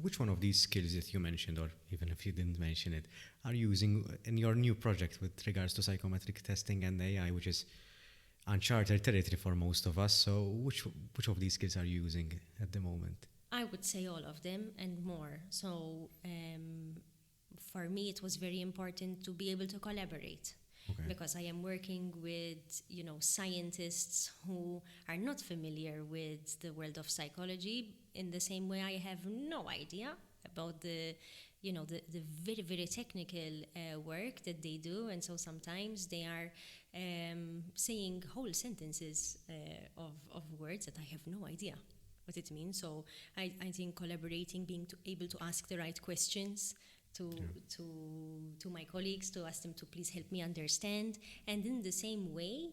which one of these skills that you mentioned, or even if you didn't mention it, are you using in your new project with regards to psychometric testing and AI, which is uncharted territory for most of us? So which of these skills are you using at the moment? I would say all of them and more. So for me, it was very important to be able to collaborate. Okay. Because I am working with, scientists who are not familiar with the world of psychology. In the same way, I have no idea about the very, very technical work that they do. And so sometimes they are saying whole sentences of words that I have no idea what it means. So I think collaborating, being able to ask the right questions, to my colleagues, to ask them to please help me understand, and in the same way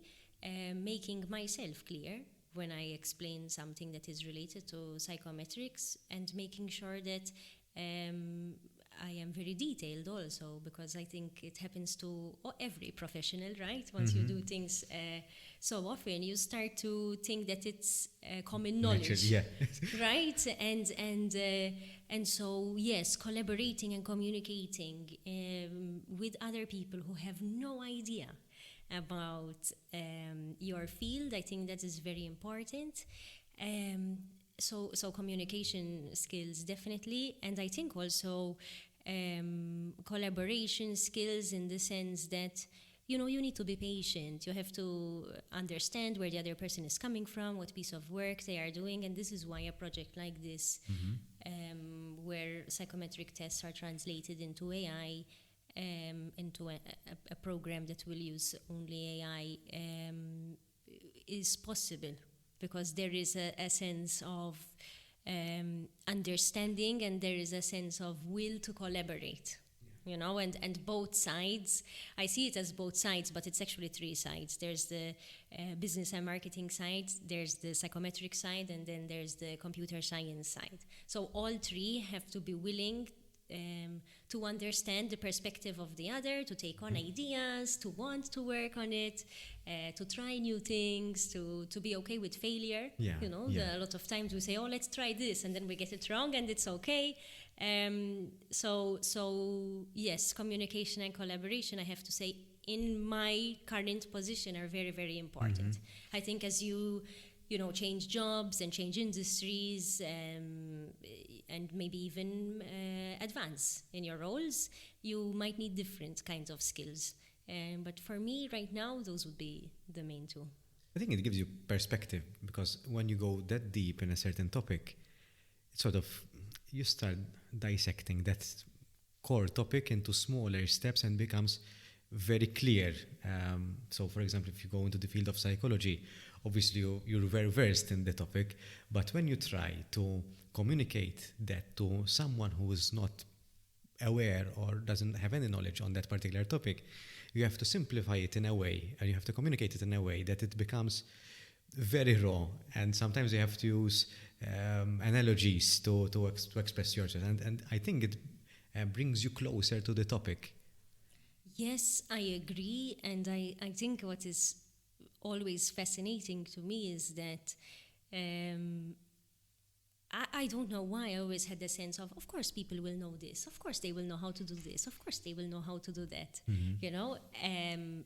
making myself clear when I explain something that is related to psychometrics, and making sure that I am very detailed also, because I think it happens to every professional, right? Once you do things so often, you start to think that it's common knowledge, yeah. right? And so, yes, collaborating and communicating with other people who have no idea about your field, I think that is very important. So communication skills, definitely. And I think also collaboration skills, in the sense that, you need to be patient. You have to understand where the other person is coming from, what piece of work they are doing. And this is why a project like this, where psychometric tests are translated into AI, into a program that will use only AI, is possible. Because there is a sense of understanding, and there is a sense of will to collaborate, and both sides. I see it as both sides, but it's actually three sides. There's the business and marketing side, there's the psychometric side, and then there's the computer science side. So all three have to be willing to understand the perspective of the other, to take on ideas, to want to work on it, to try new things, to be okay with failure. A lot of times we say, oh, let's try this, and then we get it wrong, and it's okay. So yes, communication and collaboration, I have to say, in my current position, are very, very important. I think as you change jobs and change industries, and maybe even advance in your roles, you might need different kinds of skills. But for me, right now, those would be the main two. I think it gives you perspective, because when you go that deep in a certain topic, it's sort of, you start dissecting that core topic into smaller steps and becomes very clear. So, for example, if you go into the field of psychology, obviously you're very versed in the topic, but when you try to communicate that to someone who is not aware or doesn't have any knowledge on that particular topic, you have to simplify it in a way, and you have to communicate it in a way that it becomes very raw, and sometimes you have to use analogies to express yourself, and I think it brings you closer to the topic. Yes, I agree, and I think what is always fascinating to me is that I don't know why I always had the sense of course people will know this, of course they will know how to do this, of course they will know how to do that,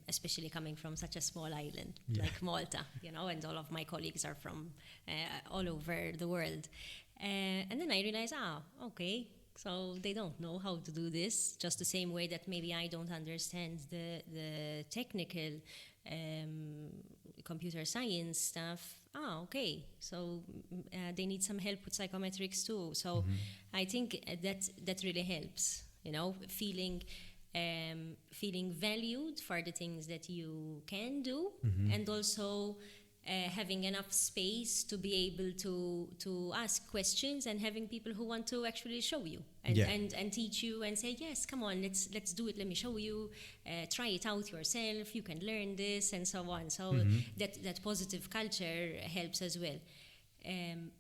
especially coming from such a small island like Malta, and all of my colleagues are from all over the world. And then I realized, okay, so they don't know how to do this, just the same way that maybe I don't understand the technical computer science stuff. Okay, so they need some help with psychometrics too. So I think that really helps, feeling valued for the things that you can do, and also having enough space to be able to ask questions, and having people who want to actually show you and teach you and say, yes, come on, let's do it, let me show you, try it out yourself, you can learn this, and so on. So that positive culture helps as well.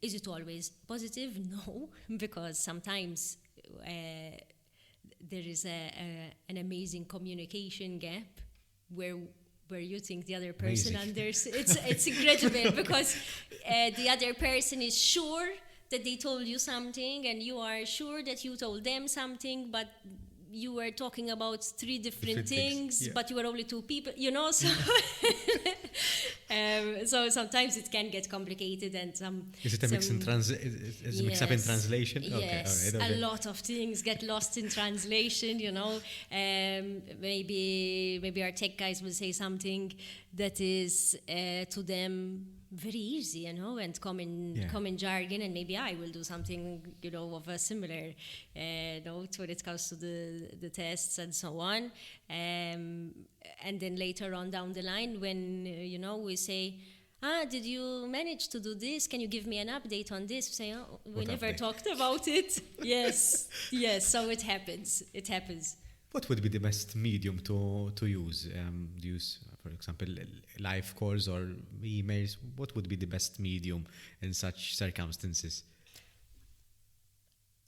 Is it always positive? No, because sometimes there is an amazing communication gap where you think the other person it's incredible because the other person is sure that they told you something and you are sure that you told them something, but you were talking about three different things, but you were only two people, so so sometimes it can get complicated, and is it a mix in is a mix up in translation? Yes, okay. A lot of things get lost in translation. Maybe our tech guys will say something that is to them very easy, and common jargon, and maybe I will do something, of a similar note when it comes to the tests and so on. And then later on down the line, when we say, did you manage to do this? Can you give me an update on this? We say, we never talked about it. Yes. So it happens. What would be the best medium to use? Do you use, for example, live calls or emails? What would be the best medium in such circumstances?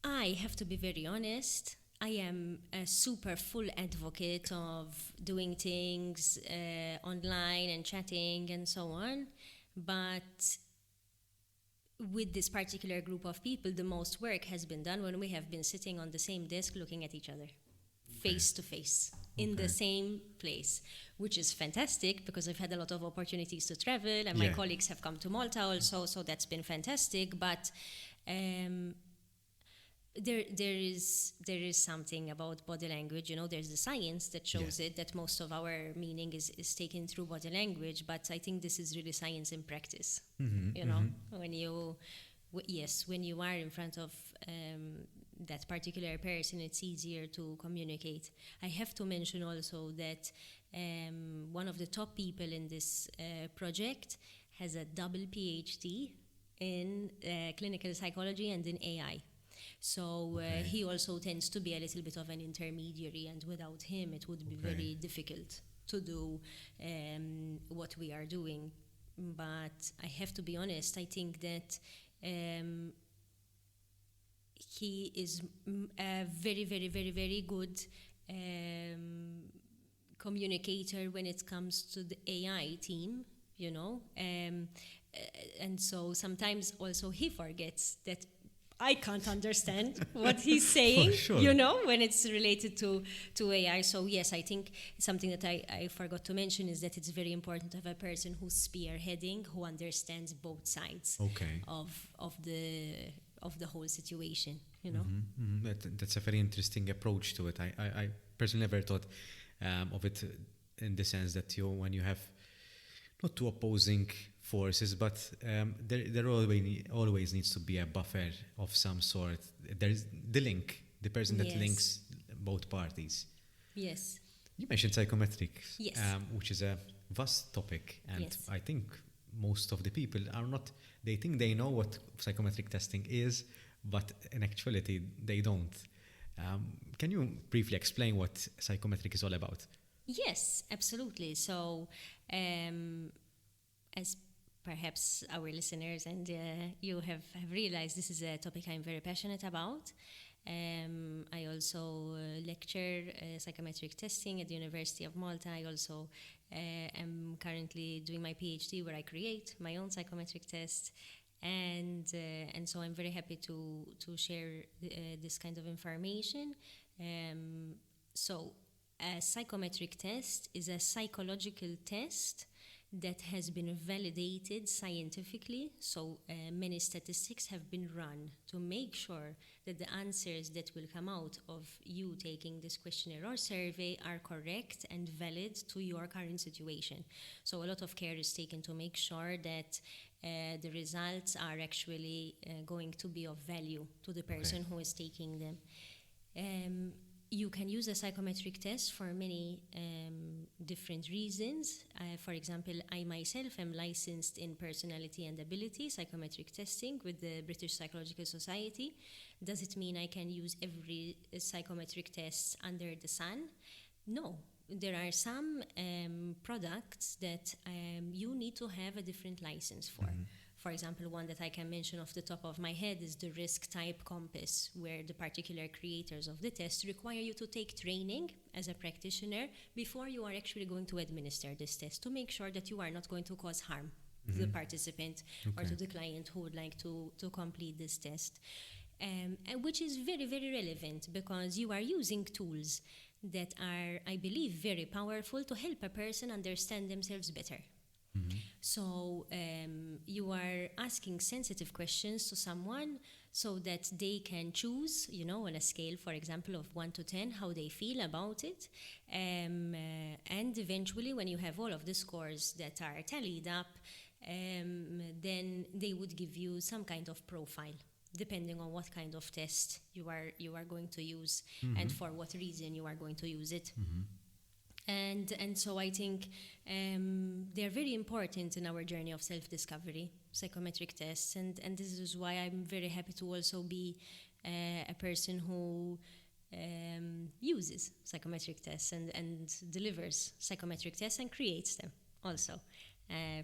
I have to be very honest. I am a super full advocate of doing things online and chatting and so on. But with this particular group of people, the most work has been done when we have been sitting on the same desk looking at each other. Face to face in the same place, which is fantastic because I've had a lot of opportunities to travel, and my colleagues have come to Malta also, so that's been fantastic. But there is something about body language. There's the science that shows it, that most of our meaning is taken through body language, but I think this is really science in practice. When you are in front of that particular person, it's easier to communicate. I have to mention also that one of the top people in this project has a double PhD in clinical psychology and in AI. So he also tends to be a little bit of an intermediary, and without him it would be very difficult to do what we are doing. But I have to be honest, I think that he is a very, very, very, very good communicator when it comes to the AI team, and so sometimes also he forgets that I can't understand what he's saying, when it's related to AI. So yes, I think something that I forgot to mention is that it's very important to have a person who's spearheading, who understands both sides of the whole situation, That's a very interesting approach to it. I personally never thought of it in the sense that when you have not two opposing forces, but there always needs to be a buffer of some sort. There's the link, the person that links both parties. Yes. You mentioned psychometric, which is a vast topic, and I think most of the people they think they know what psychometric testing is, but in actuality they don't. Can you briefly explain what psychometric is all about? Yes, absolutely. So, as perhaps our listeners and you have realized, this is a topic I'm very passionate about. I also lecture psychometric testing at the University of Malta. I also am currently doing my PhD where I create my own psychometric test. And so I'm very happy to share this kind of information. So a psychometric test is a psychological test that has been validated scientifically. So many statistics have been run to make sure that the answers that will come out of you taking this questionnaire or survey are correct and valid to your current situation. So a lot of care is taken to make sure that the results are actually going to be of value to the person who is taking them. You can use a psychometric test for many different reasons. For example, I myself am licensed in personality and ability psychometric testing with the British Psychological Society. Does it mean I can use every psychometric test under the sun? No. There are some products that you need to have a different license for. For example, one that I can mention off the top of my head is the risk type compass, where the particular creators of the test require you to take training as a practitioner before you are actually going to administer this test to make sure that you are not going to cause harm the participant or Okay. to the client who would like to complete this test. And which is very, very relevant because you are using tools that are, I believe, very powerful to help a person understand themselves better. So you are asking sensitive questions to someone so that they can choose, on a scale, for example, of 1 to 10, how they feel about it. And eventually, when you have all of the scores that are tallied up, then they would give you some kind of profile, depending on what kind of test you are going to use and for what reason you are going to use it. And so I think they're very important in our journey of self-discovery, psychometric tests, and this is why I'm very happy to also be a person who uses psychometric tests and delivers psychometric tests and creates them also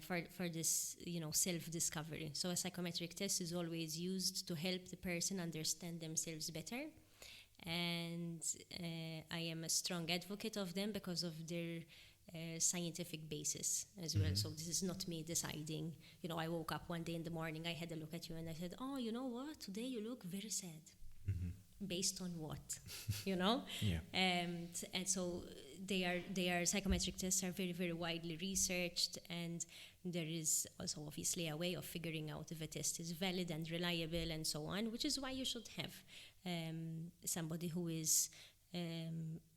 for this, self-discovery. So a psychometric test is always used to help the person understand themselves better. And I am a strong advocate of them because of their scientific basis as well. So this is not me deciding. I woke up one day in the morning, I had a look at you and I said, oh, you know what? Today you look very sad. Based on what? Yeah. And so they are psychometric tests are very, very widely researched, and there is also obviously a way of figuring out if a test is valid and reliable and so on, which is why you should have somebody who is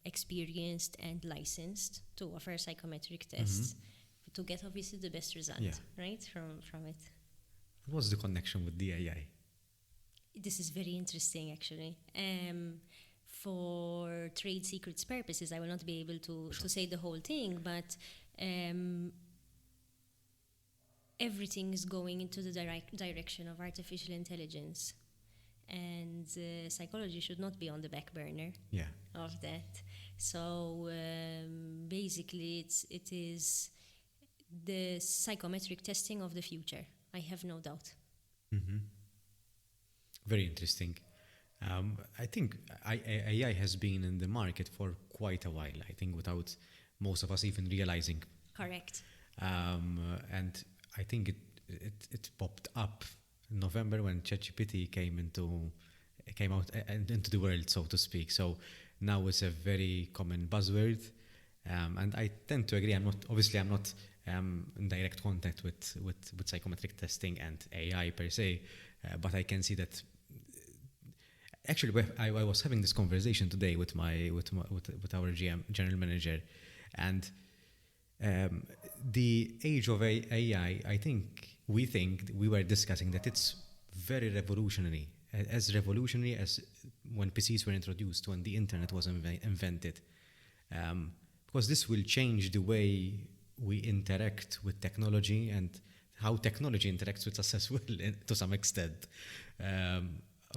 experienced and licensed to offer psychometric tests to get obviously the best result, right, from it. What's the connection with the AI? This is very interesting, actually. For trade secrets purposes, I will not be able to say the whole thing, but everything is going into the direction of artificial intelligence. And psychology should not be on the back burner of that. So basically, it is the psychometric testing of the future. I have no doubt. Very interesting. I think AI has been in the market for quite a while, I think, without most of us even realizing. Correct. And I think it popped up in November when ChatGPT came out into the world, so to speak. So now it's a very common buzzword, and I tend to agree. I'm not in direct contact with psychometric testing and AI per se, but I can see that. Actually, I was having this conversation today with our general manager, and the age of AI, we were discussing that it's very revolutionary, as revolutionary as when PCs were introduced, when the internet was invented, because this will change the way we interact with technology and how technology interacts with us as well, to some extent.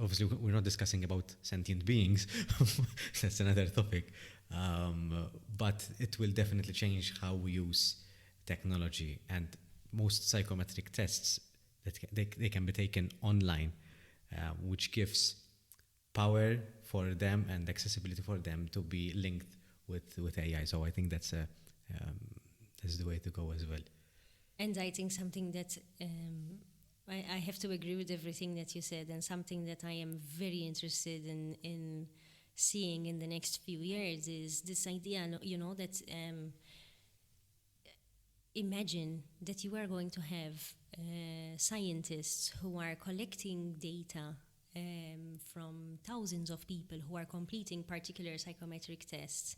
Obviously, we're not discussing about sentient beings. That's another topic. But it will definitely change how we use technology. And most psychometric tests, they can be taken online, which gives power for them and accessibility for them to be linked with AI. So I think that's the way to go as well. And I think something that I have to agree with everything that you said, and something that I am very interested in seeing in the next few years is this idea, that imagine that you are going to have scientists who are collecting data from thousands of people who are completing particular psychometric tests,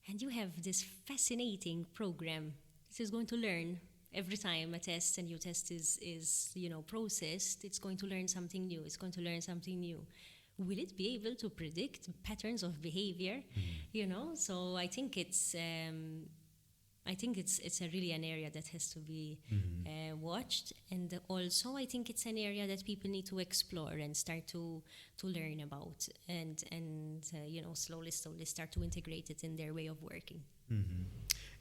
and you have this fascinating program that is going to learn. Every time a new test is processed, it's going to learn something new. It's going to learn something new. Will it be able to predict patterns of behavior? So I think it's really an area that has to be watched, and also I think it's an area that people need to explore and start to learn about, and slowly start to integrate it in their way of working.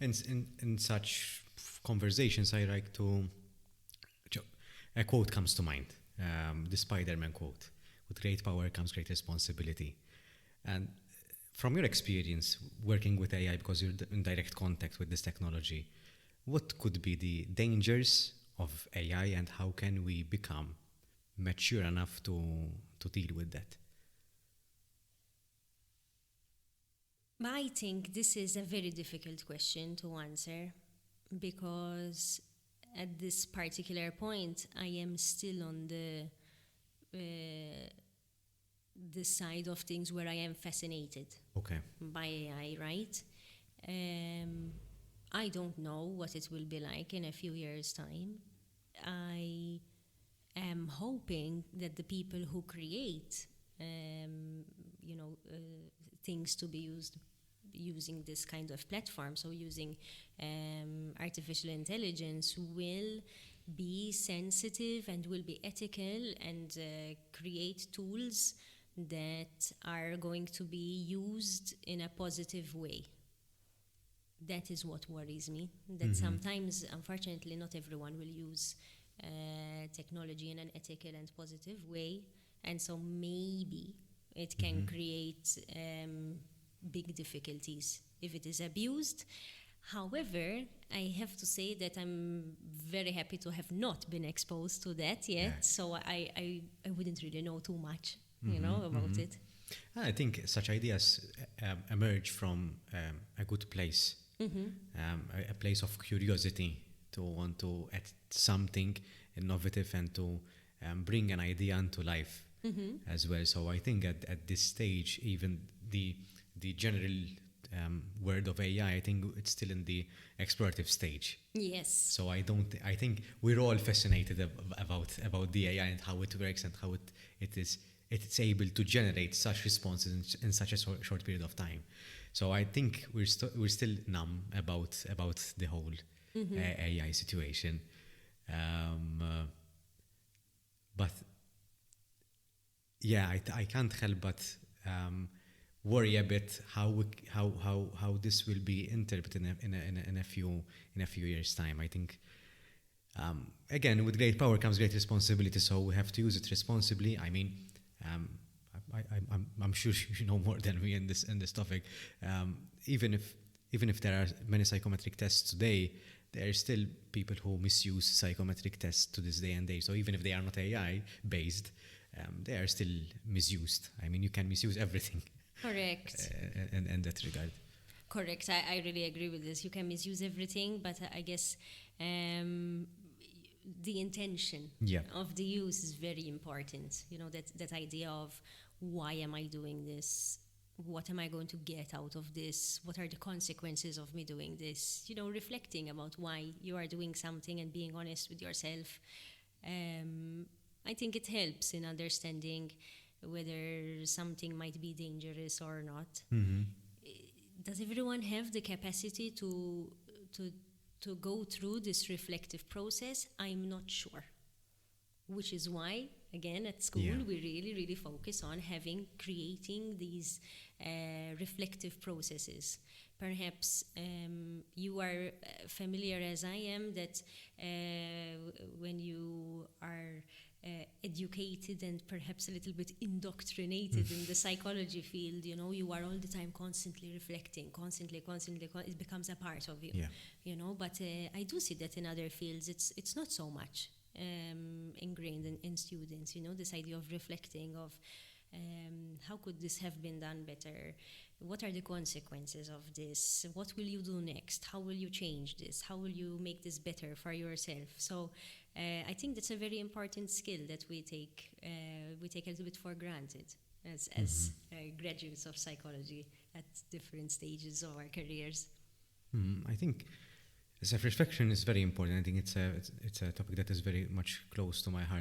And in such conversations, I like to. A quote comes to mind, the Spider-Man quote: "With great power comes great responsibility." And from your experience working with AI, because you're in direct contact with this technology, what could be the dangers of AI and how can we become mature enough to deal with that? I think this is a very difficult question to answer because at this particular point, I am still on the side of things where I am fascinated by AI, right? I don't know what it will be like in a few years' time. I am hoping that the people who create, things to be used using this kind of platform, so using artificial intelligence, will be sensitive and will be ethical and create tools that are going to be used in a positive way. That is what worries me, that sometimes, unfortunately, not everyone will use technology in an ethical and positive way, and so maybe it can create big difficulties if it is abused. However, I have to say that I'm very happy to have not been exposed to that yet, so I wouldn't really know too much, about it. I think such ideas emerge from a good place, a place of curiosity to want to add something innovative and to bring an idea into life as well. So I think at this stage, even the general word of AI, I think it's still in the explorative stage. Yes. So I think we're all fascinated about the AI and how it works and how it's able to generate such responses in such a short period of time. So I think we're still numb about the whole AI situation. But yeah, I can't help but worry a bit how this will be interpreted in a few years' time. I think again, with great power comes great responsibility, so we have to use it responsibly. I mean, I'm sure you know more than me in this topic. Even if there are many psychometric tests today, there are still people who misuse psychometric tests to this day and age. So even if they are not AI based, they are still misused. I mean, you can misuse everything. Correct. In that regard. Correct. I really agree with this. You can misuse everything, but I guess the intention of the use is very important. That idea of why am I doing this? What am I going to get out of this? What are the consequences of me doing this? Reflecting about why you are doing something and being honest with yourself. I think it helps in understanding whether something might be dangerous or not. Does everyone have the capacity to go through this reflective process? I'm not sure. Which is why, again, at school, we really, really focus on creating these reflective processes. Perhaps you are familiar as I am that when you are educated and perhaps a little bit indoctrinated in the psychology field, you are all the time constantly reflecting, constantly, it becomes a part of you, but I do see that in other fields, it's not so much ingrained in students, this idea of reflecting, of how could this have been done better? What are the consequences of this? What will you do next? How will you change this? How will you make this better for yourself? So I think that's a very important skill that we take a little bit for granted as graduates of psychology at different stages of our careers. I think self-reflection is very important. I think it's a topic that is very much close to my heart